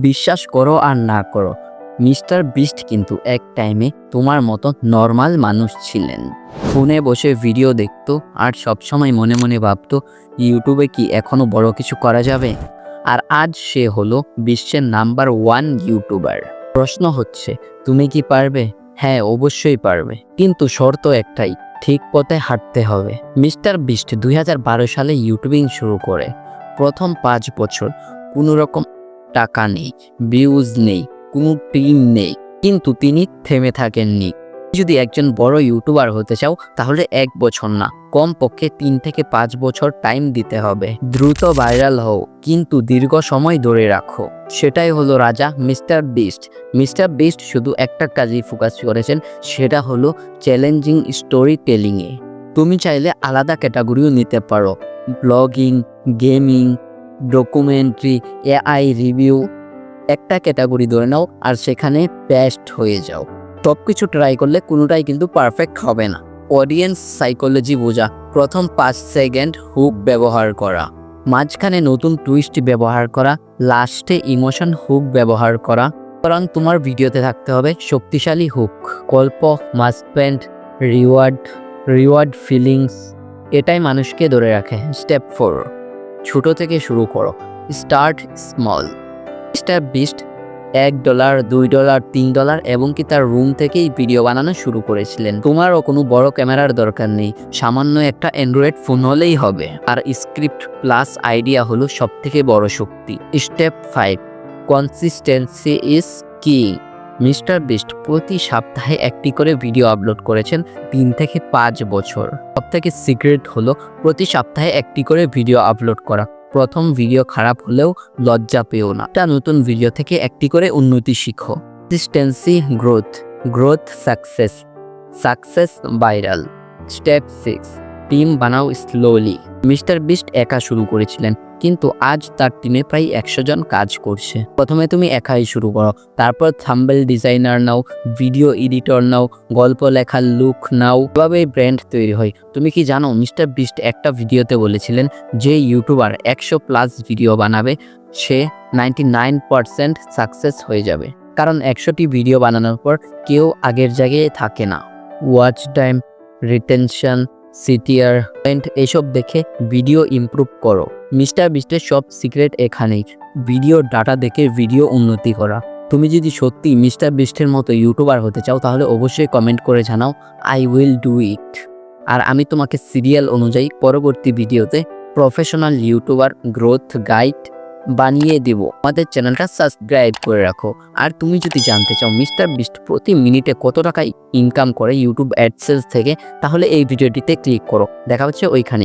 বিশ্বাস করো আর না করো, মিস্টার বিস্ট কিন্তু এক টাইমে তোমার মতো নর্মাল মানুষ ছিলেন। ফোনে বসে ভিডিও দেখতো আর সবসময় মনে মনে ভাবতো ইউটিউবে কি এখনো বড় কিছু করা যাবে। আর আজ সে হলো বিশ্বের নাম্বার 1 ইউটিউবার। প্রশ্ন হচ্ছে, তুমি কি পারবে? হ্যাঁ, অবশ্যই পারবে, কিন্তু শর্ত একটাই, ঠিক পথে হাঁটতে হবে। মিস্টার বিস্ট 2012 সালে ইউটিউবিং শুরু করে। প্রথম 5 বছর কোনো রকম টাকা নেই, ভিউজ নেই, কোনো টিম নেই, কিন্তু তিনি থেমে থাকেননি। যদি একজন বড় ইউটিউবার হতে চাও তাহলে 1 বছর না, কমপক্ষে 3 থেকে 5 বছর টাইম দিতে হবে। দ্রুত ভাইরাল হও, কিন্তু দীর্ঘ সময় ধরে রাখো। সেটাই হলো রাজা মিস্টার বিস্ট। মিস্টার বিস্ট শুধু একটা কাজেই ফোকাস করেছেন, সেটা হলো চ্যালেঞ্জিং স্টোরি টেলিংয়ে। তুমি চাইলে আলাদা ক্যাটাগরিও নিতে পারো, blogging, gaming, documentary, AI review. একটা ক্যাটাগরি ধরে নাও আর সেখানে বেস্ট হয়ে যাও। সব কিছু ট্রাই করলে কোনোটাই কিন্তু পারফেক্ট হবে না। অডিয়েন্স সাইকোলজি বোঝা, প্রথম 5 সেকেন্ড হুক ব্যবহার করা, মাঝখানে নতুন টুইস্ট ব্যবহার করা, লাস্টে ইমোশন হুক ব্যবহার করা। সুতরাং তোমার ভিডিওতে থাকতে হবে শক্তিশালী হুক, গল্প, মাসপেন্ড, রিওয়ার্ড ফিলিংস। এটাই মানুষকে ধরে রাখে। স্টেপ 4, ছোট থেকে শুরু করো, স্টার্ট স্মল। মিস্টার বিস্ট $1, $2, $3 এবং কি তার রুম থেকেই ভিডিও বানানো শুরু করেছিলেন। তোমারও কোনো বড় ক্যামেরার দরকার নেই, সামান্য একটা অ্যান্ড্রয়েড ফোন হলেই হবে। আর স্ক্রিপ্ট প্লাস আইডিয়া হলো সবথেকে বড় শক্তি। স্টেপ 5, কনসিস্টেন্সি ইজ কি। মিস্টার বিস্ট প্রতি সপ্তাহে একটি করে ভিডিও আপলোড করেছেন 3 থেকে 5 বছর। সবথেকে সিক্রেট হলো প্রতি সপ্তাহে একটি করে ভিডিও আপলোড করা। প্রথম ভিডিও খারাপ হলেও লজ্জা পেও না, একটা নতুন ভিডিও থেকে একটি করে উন্নতি শিখো। Consistency growth success viral. Step 6, team বানাও স্লোলি। মিস্টার বিস্ট একা শুরু করেছিলেন, কিন্তু আজ তার টিমে প্রায় 100 জন কাজ করছে। প্রথমে তুমি একাই শুরু করো, তারপর থাম্বনেল ডিজাইনার নাও, ভিডিও এডিটর নাও, গল্প লেখার লুক নাও, এভাবেই ব্র্যান্ড তৈরি হয়। তুমি কি জানো মিস্টার বিস্ট একটা ভিডিওতে বলেছিলেন যে ইউটিউবার 100+ ভিডিও বানাবে সে 99% সাকসেস হয়ে যাবে, কারণ 100টি ভিডিও বানানোর পর কেউ আগের জায়গায় থাকে না। ওয়াচ টাইম, রিটেনশন, সিটিআর এসব দেখে ভিডিও ইমপ্রুভ করো। মিস্টার বিস্টের সব সিক্রেট এখানেই, ভিডিও ডাটা দেখে ভিডিও উন্নতি করা। তুমি যদি সত্যি মিস্টার বিস্টের মতো ইউটিউবার হতে চাও তাহলে অবশ্যই কমেন্ট করে জানাও, আই উইল ডু ইট। আর আমি তোমাকে সিরিয়াল অনুযায়ী পরবর্তী ভিডিওতে প্রফেশনাল ইউটিউবার গ্রোথ গাইড বানিয়ে দেব। আমাদের চ্যানেলটা সাবস্ক্রাইব করে রাখো। আর তুমি যদি জানতে চাও মিস্টার বিস্ট প্রতি মিনিটে কত টাকা ইনকাম করে ইউটিউব অ্যাডসেন্স থেকে, তাহলে এই ভিডিওটিতে ক্লিক করো। দেখা হচ্ছে ওইখানেই।